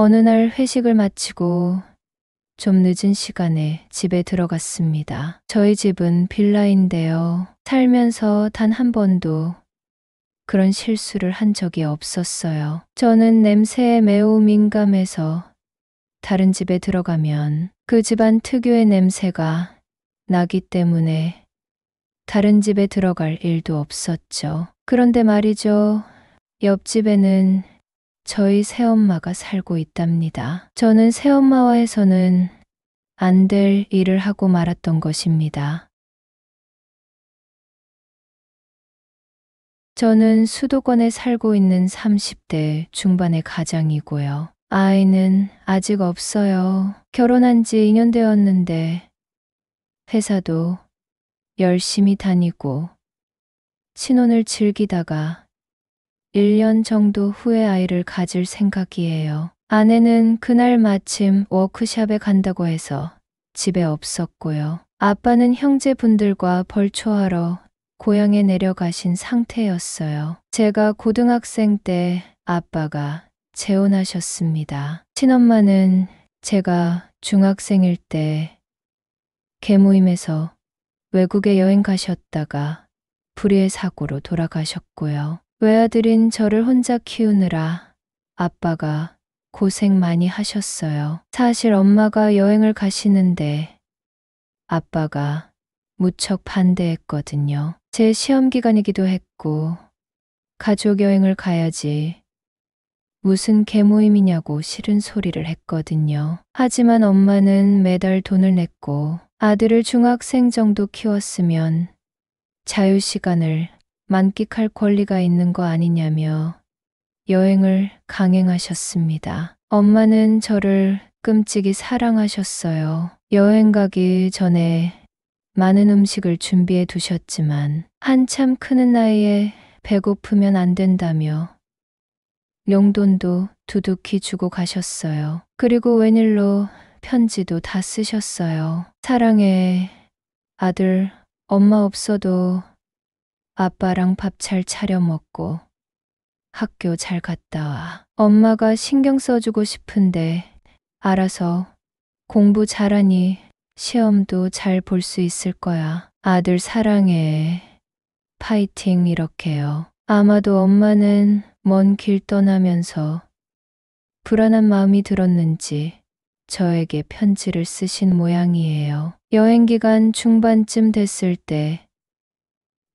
어느 날 회식을 마치고 좀 늦은 시간에 집에 들어갔습니다. 저희 집은 빌라인데요. 살면서 단 한 번도 그런 실수를 한 적이 없었어요. 저는 냄새에 매우 민감해서 다른 집에 들어가면 그 집안 특유의 냄새가 나기 때문에 다른 집에 들어갈 일도 없었죠. 그런데 말이죠. 옆집에는 저희 새엄마가 살고 있답니다. 저는 새엄마와 해서는 안 될 일을 하고 말았던 것입니다. 저는 수도권에 살고 있는 30대 중반의 가장이고요. 아이는 아직 없어요. 결혼한 지 2년 되었는데 회사도 열심히 다니고 신혼을 즐기다가 1년 정도 후에 아이를 가질 생각이에요. 아내는 그날 마침 워크숍에 간다고 해서 집에 없었고요. 아빠는 형제분들과 벌초하러 고향에 내려가신 상태였어요. 제가 고등학생 때 아빠가 재혼하셨습니다. 친엄마는 제가 중학생일 때 계모임에서 외국에 여행 가셨다가 불의의 사고로 돌아가셨고요. 외아들인 저를 혼자 키우느라 아빠가 고생 많이 하셨어요. 사실 엄마가 여행을 가시는데 아빠가 무척 반대했거든요. 제 시험 기간이기도 했고 가족 여행을 가야지 무슨 계모임이냐고 싫은 소리를 했거든요. 하지만 엄마는 매달 돈을 냈고 아들을 중학생 정도 키웠으면 자유시간을 만끽할 권리가 있는 거 아니냐며 여행을 강행하셨습니다. 엄마는 저를 끔찍이 사랑하셨어요. 여행 가기 전에 많은 음식을 준비해 두셨지만 한참 크는 나이에 배고프면 안 된다며 용돈도 두둑히 주고 가셨어요. 그리고 웬일로 편지도 다 쓰셨어요. 사랑해, 아들, 엄마 없어도 아빠랑 밥 잘 차려 먹고 학교 잘 갔다 와. 엄마가 신경 써주고 싶은데 알아서 공부 잘하니 시험도 잘 볼 수 있을 거야. 아들 사랑해. 파이팅 이렇게요. 아마도 엄마는 먼 길 떠나면서 불안한 마음이 들었는지 저에게 편지를 쓰신 모양이에요. 여행 기간 중반쯤 됐을 때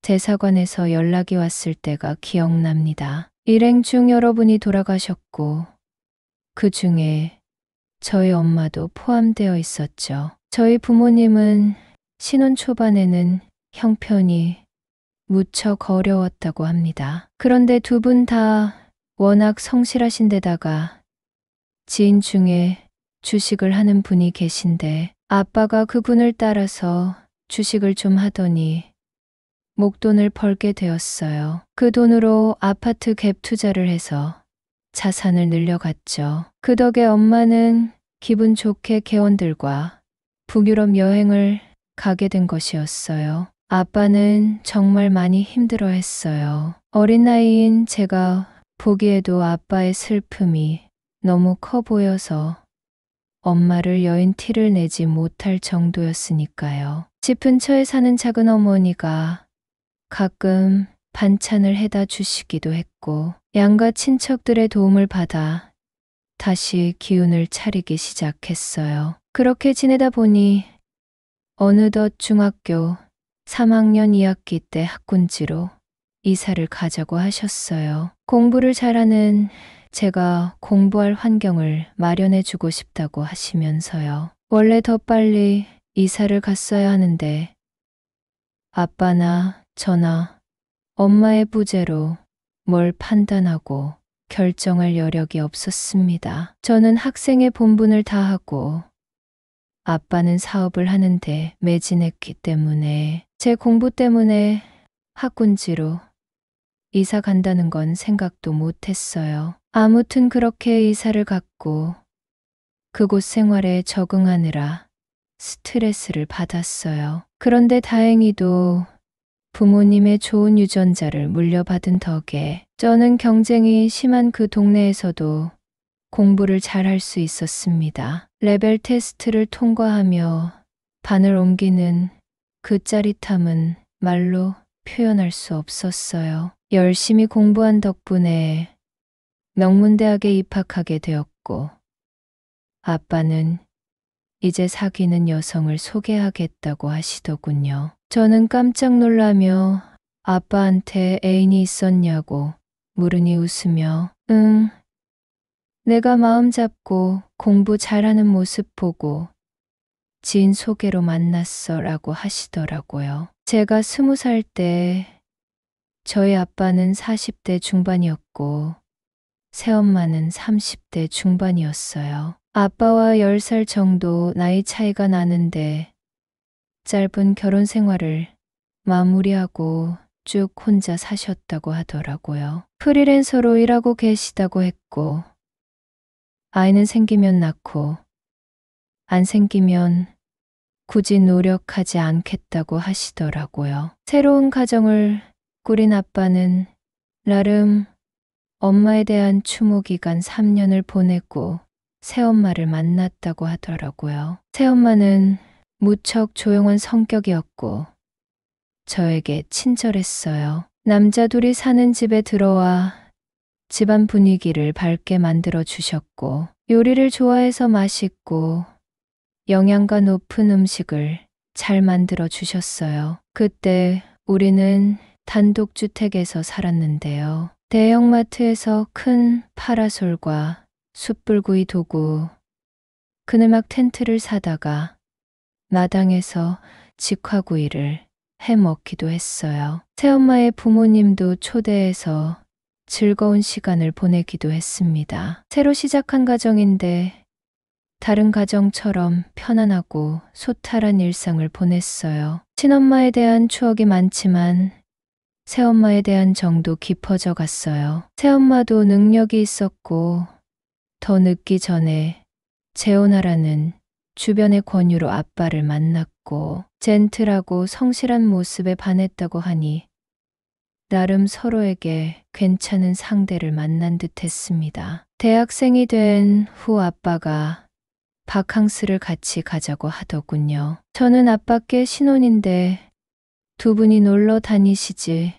대사관에서 연락이 왔을 때가 기억납니다. 일행 중 여러분이 돌아가셨고 그 중에 저희 엄마도 포함되어 있었죠. 저희 부모님은 신혼 초반에는 형편이 무척 어려웠다고 합니다. 그런데 두 분 다 워낙 성실하신 데다가 지인 중에 주식을 하는 분이 계신데 아빠가 그분을 따라서 주식을 좀 하더니 목돈을 벌게 되었어요. 그 돈으로 아파트 갭 투자를 해서 자산을 늘려갔죠. 그 덕에 엄마는 기분 좋게 개원들과 북유럽 여행을 가게 된 것이었어요. 아빠는 정말 많이 힘들어 했어요. 어린 나이인 제가 보기에도 아빠의 슬픔이 너무 커 보여서 엄마를 여인 티를 내지 못할 정도였으니까요. 집 근처에 사는 작은 어머니가 가끔 반찬을 해다 주시기도 했고 양가 친척들의 도움을 받아 다시 기운을 차리기 시작했어요. 그렇게 지내다 보니 어느덧 중학교 3학년 2학기 때 학군지로 이사를 가자고 하셨어요. 공부를 잘하는 제가 공부할 환경을 마련해 주고 싶다고 하시면서요. 원래 더 빨리 이사를 갔어야 하는데 아빠나 저나 엄마의 부재로 뭘 판단하고 결정할 여력이 없었습니다. 저는 학생의 본분을 다하고 아빠는 사업을 하는데 매진했기 때문에 제 공부 때문에 학군지로 이사 간다는 건 생각도 못했어요. 아무튼 그렇게 이사를 갔고 그곳 생활에 적응하느라 스트레스를 받았어요. 그런데 다행히도 부모님의 좋은 유전자를 물려받은 덕에 저는 경쟁이 심한 그 동네에서도 공부를 잘할 수 있었습니다. 레벨 테스트를 통과하며 반을 옮기는 그 짜릿함은 말로 표현할 수 없었어요. 열심히 공부한 덕분에 명문대학에 입학하게 되었고, 아빠는 이제 사귀는 여성을 소개하겠다고 하시더군요. 저는 깜짝 놀라며 아빠한테 애인이 있었냐고 물으니 웃으며 응, 내가 마음 잡고 공부 잘하는 모습 보고 지인 소개로 만났어 라고 하시더라고요. 제가 20살 때 저희 아빠는 40대 중반이었고 새엄마는 30대 중반이었어요. 아빠와 10살 정도 나이 차이가 나는데 짧은 결혼 생활을 마무리하고 쭉 혼자 사셨다고 하더라고요. 프리랜서로 일하고 계시다고 했고 아이는 생기면 낳고 안 생기면 굳이 노력하지 않겠다고 하시더라고요. 새로운 가정을 꾸린 아빠는 나름 엄마에 대한 추모 기간 3년을 보내고 새엄마를 만났다고 하더라고요. 새엄마는 무척 조용한 성격이었고 저에게 친절했어요. 남자 둘이 사는 집에 들어와 집안 분위기를 밝게 만들어 주셨고 요리를 좋아해서 맛있고 영양가 높은 음식을 잘 만들어 주셨어요. 그때 우리는 단독주택에서 살았는데요. 대형마트에서 큰 파라솔과 숯불구이 도구, 그늘막 텐트를 사다가 마당에서 직화구이를 해 먹기도 했어요. 새엄마의 부모님도 초대해서 즐거운 시간을 보내기도 했습니다. 새로 시작한 가정인데 다른 가정처럼 편안하고 소탈한 일상을 보냈어요. 친엄마에 대한 추억이 많지만 새엄마에 대한 정도 깊어져 갔어요. 새엄마도 능력이 있었고 더 늦기 전에 재혼하라는 주변의 권유로 아빠를 만났고 젠틀하고 성실한 모습에 반했다고 하니 나름 서로에게 괜찮은 상대를 만난 듯 했습니다. 대학생이 된 후 아빠가 바캉스를 같이 가자고 하더군요. 저는 아빠께 신혼인데 두 분이 놀러 다니시지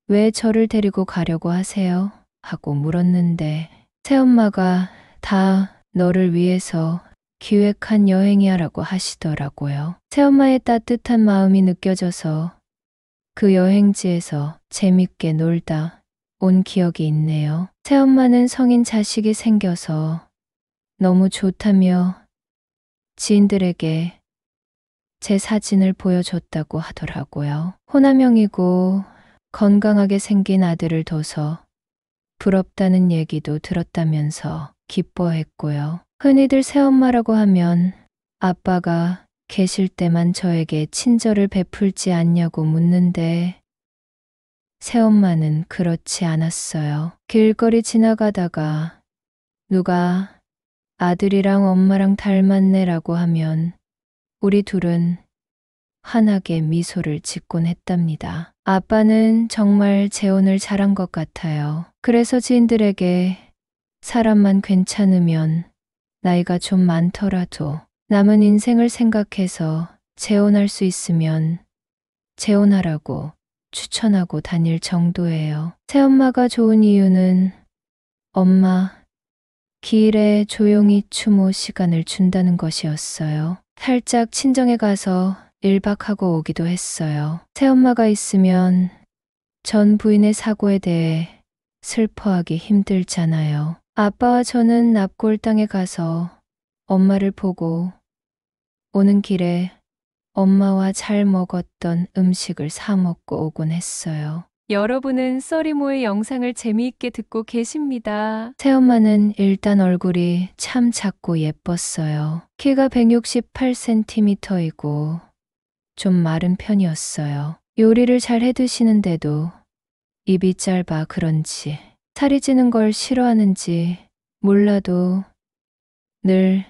왜 저를 데리고 가려고 하세요? 하고 물었는데 새엄마가 다 너를 위해서 기획한 여행이야 라고 하시더라고요. 새엄마의 따뜻한 마음이 느껴져서 그 여행지에서 재밌게 놀다 온 기억이 있네요. 새엄마는 성인 자식이 생겨서 너무 좋다며 지인들에게 제 사진을 보여줬다고 하더라고요. 호남형이고 건강하게 생긴 아들을 둬서 부럽다는 얘기도 들었다면서 기뻐했고요. 흔히들 새엄마라고 하면 아빠가 계실 때만 저에게 친절을 베풀지 않냐고 묻는데 새엄마는 그렇지 않았어요. 길거리 지나가다가 누가 아들이랑 엄마랑 닮았네라고 하면 우리 둘은 환하게 미소를 짓곤 했답니다. 아빠는 정말 재혼을 잘한 것 같아요. 그래서 지인들에게 사람만 괜찮으면 나이가 좀 많더라도 남은 인생을 생각해서 재혼할 수 있으면 재혼하라고 추천하고 다닐 정도예요. 새엄마가 좋은 이유는 엄마, 기일에 조용히 추모 시간을 준다는 것이었어요. 살짝 친정에 가서 1박 하고 오기도 했어요. 새엄마가 있으면 전 부인의 사고에 대해 슬퍼하기 힘들잖아요. 아빠와 저는 납골 땅에 가서 엄마를 보고 오는 길에 엄마와 잘 먹었던 음식을 사 먹고 오곤 했어요. 여러분은 써리모의 영상을 재미있게 듣고 계십니다. 새엄마는 일단 얼굴이 참 작고 예뻤어요. 키가 168cm이고 좀 마른 편이었어요. 요리를 잘 해드시는데도 입이 짧아 그런지 살이 찌는 걸 싫어하는지 몰라도 늘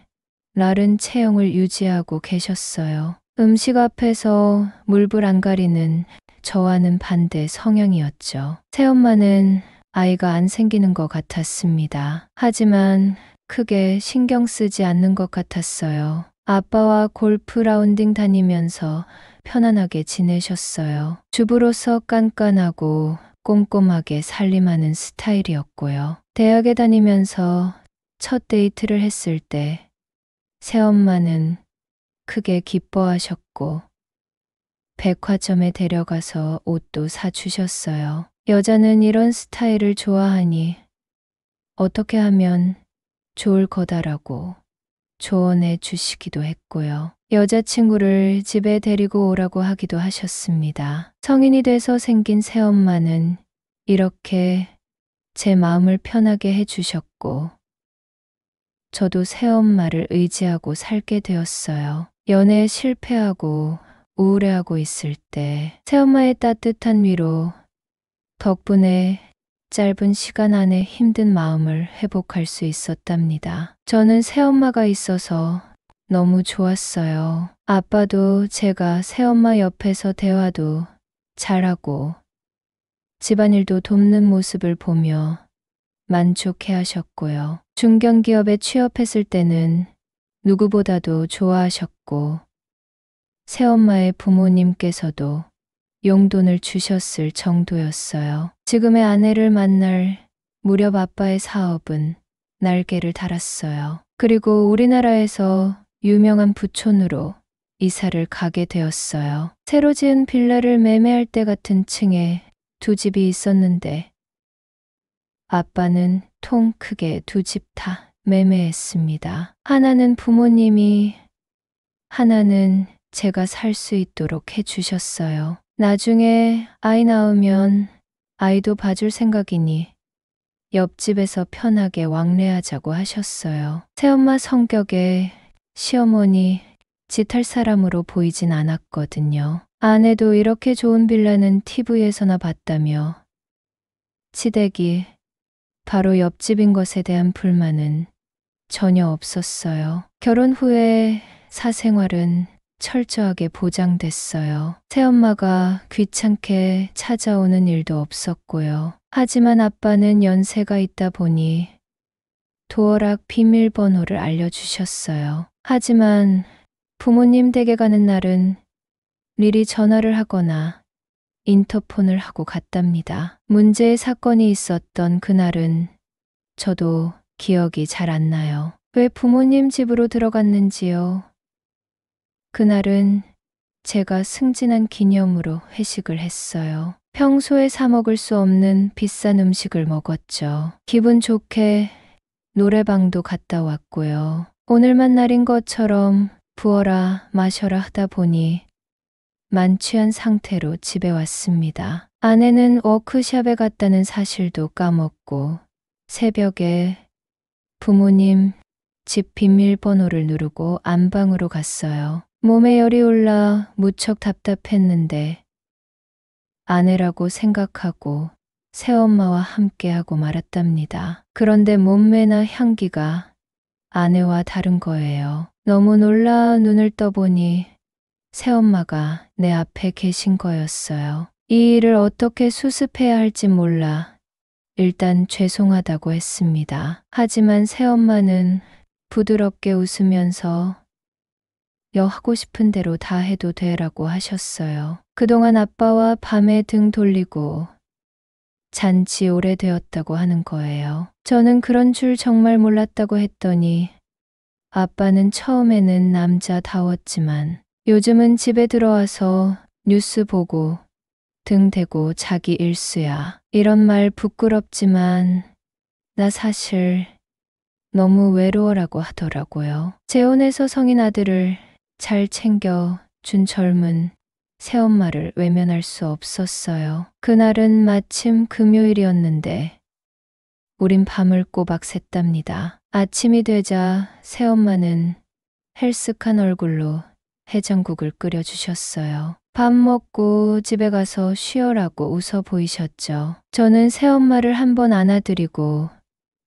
마른 체형을 유지하고 계셨어요. 음식 앞에서 물불 안 가리는 저와는 반대 성향이었죠. 새엄마는 아이가 안 생기는 것 같았습니다. 하지만 크게 신경 쓰지 않는 것 같았어요. 아빠와 골프 라운딩 다니면서 편안하게 지내셨어요. 주부로서 깐깐하고 꼼꼼하게 살림하는 스타일이었고요. 대학에 다니면서 첫 데이트를 했을 때 새엄마는 크게 기뻐하셨고 백화점에 데려가서 옷도 사주셨어요. 여자는 이런 스타일을 좋아하니 어떻게 하면 좋을 거다라고 조언해 주시기도 했고요. 여자친구를 집에 데리고 오라고 하기도 하셨습니다. 성인이 돼서 생긴 새엄마는 이렇게 제 마음을 편하게 해주셨고 저도 새엄마를 의지하고 살게 되었어요. 연애에 실패하고 우울해하고 있을 때 새엄마의 따뜻한 위로 덕분에 짧은 시간 안에 힘든 마음을 회복할 수 있었답니다. 저는 새엄마가 있어서 너무 좋았어요. 아빠도 제가 새엄마 옆에서 대화도 잘하고 집안일도 돕는 모습을 보며 만족해 하셨고요. 중견기업에 취업했을 때는 누구보다도 좋아하셨고 새엄마의 부모님께서도 용돈을 주셨을 정도였어요. 지금의 아내를 만날 무렵 아빠의 사업은 날개를 달았어요. 그리고 우리나라에서 유명한 부촌으로 이사를 가게 되었어요. 새로 지은 빌라를 매매할 때 같은 층에 두 집이 있었는데 아빠는 통 크게 두 집 다 매매했습니다. 하나는 부모님이, 하나는 제가 살 수 있도록 해주셨어요. 나중에 아이 낳으면 아이도 봐줄 생각이니 옆집에서 편하게 왕래하자고 하셨어요. 새엄마 성격에 시어머니 짓할 사람으로 보이진 않았거든요. 아내도 이렇게 좋은 빌라는 TV에서나 봤다며 시댁이 바로 옆집인 것에 대한 불만은 전혀 없었어요. 결혼 후에 사생활은 철저하게 보장됐어요. 새엄마가 귀찮게 찾아오는 일도 없었고요. 하지만 아빠는 연세가 있다 보니 도어락 비밀번호를 알려주셨어요. 하지만 부모님 댁에 가는 날은 미리 전화를 하거나 인터폰을 하고 갔답니다. 문제의 사건이 있었던 그날은 저도 기억이 잘 안 나요. 왜 부모님 집으로 들어갔는지요. 그날은 제가 승진한 기념으로 회식을 했어요. 평소에 사 먹을 수 없는 비싼 음식을 먹었죠. 기분 좋게 노래방도 갔다 왔고요. 오늘만 날인 것처럼 부어라 마셔라 하다 보니 만취한 상태로 집에 왔습니다. 아내는 워크숍에 갔다는 사실도 까먹고 새벽에 부모님 집 비밀번호를 누르고 안방으로 갔어요. 몸에 열이 올라 무척 답답했는데 아내라고 생각하고 새엄마와 함께하고 말았답니다. 그런데 몸매나 향기가 아내와 다른 거예요. 너무 놀라 눈을 떠보니 새엄마가 내 앞에 계신 거였어요. 이 일을 어떻게 수습해야 할지 몰라 일단 죄송하다고 했습니다. 하지만 새엄마는 부드럽게 웃으면서 하고 싶은 대로 다 해도 되라고 하셨어요. 그동안 아빠와 밤에 등 돌리고 잔치 오래되었다고 하는 거예요. 저는 그런 줄 정말 몰랐다고 했더니 아빠는 처음에는 남자다웠지만 요즘은 집에 들어와서 뉴스 보고 등 대고 자기 일수야. 이런 말 부끄럽지만 나 사실 너무 외로워라고 하더라고요. 재혼해서 성인 아들을 잘 챙겨 준 젊은 새엄마를 외면할 수 없었어요. 그날은 마침 금요일이었는데 우린 밤을 꼬박 샜답니다. 아침이 되자 새엄마는 헬쓱한 얼굴로 해장국을 끓여주셨어요. 밥 먹고 집에 가서 쉬어라고 웃어 보이셨죠. 저는 새엄마를 한번 안아드리고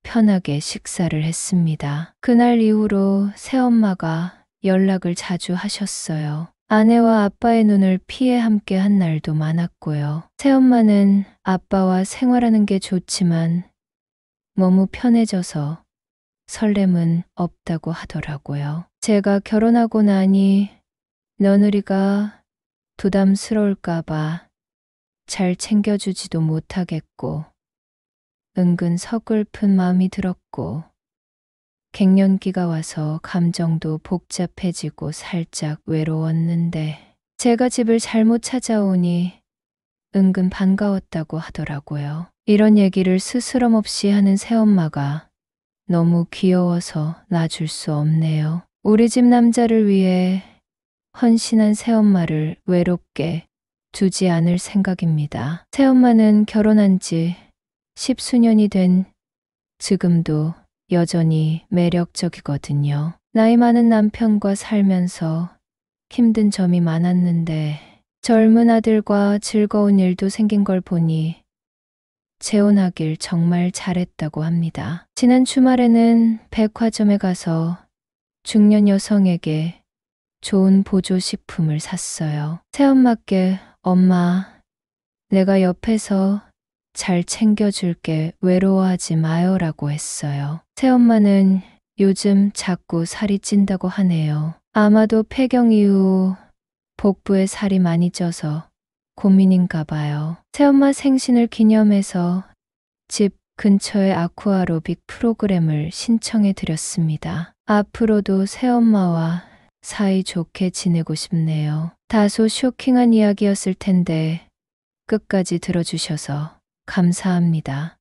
편하게 식사를 했습니다. 그날 이후로 새엄마가 연락을 자주 하셨어요. 아내와 아빠의 눈을 피해 함께 한 날도 많았고요. 새엄마는 아빠와 생활하는 게 좋지만 너무 편해져서 설렘은 없다고 하더라고요. 제가 결혼하고 나니 며느리가 부담스러울까봐 잘 챙겨주지도 못하겠고 은근 서글픈 마음이 들었고 갱년기가 와서 감정도 복잡해지고 살짝 외로웠는데 제가 집을 잘못 찾아오니 은근 반가웠다고 하더라고요. 이런 얘기를 스스럼 없이 하는 새엄마가 너무 귀여워서 놔줄 수 없네요. 우리 집 남자를 위해 헌신한 새엄마를 외롭게 두지 않을 생각입니다. 새엄마는 결혼한 지 10수년이 된 지금도 여전히 매력적이거든요. 나이 많은 남편과 살면서 힘든 점이 많았는데 젊은 아들과 즐거운 일도 생긴 걸 보니 재혼하길 정말 잘했다고 합니다. 지난 주말에는 백화점에 가서 중년 여성에게 좋은 보조식품을 샀어요. 새엄마께 엄마, 내가 옆에서 잘 챙겨줄게 외로워하지 마요라고 했어요. 새엄마는 요즘 자꾸 살이 찐다고 하네요. 아마도 폐경 이후 복부에 살이 많이 쪄서 고민인가 봐요. 새엄마 생신을 기념해서 집 근처에 아쿠아로빅 프로그램을 신청해 드렸습니다. 앞으로도 새엄마와 사이 좋게 지내고 싶네요. 다소 쇼킹한 이야기였을 텐데 끝까지 들어주셔서 감사합니다.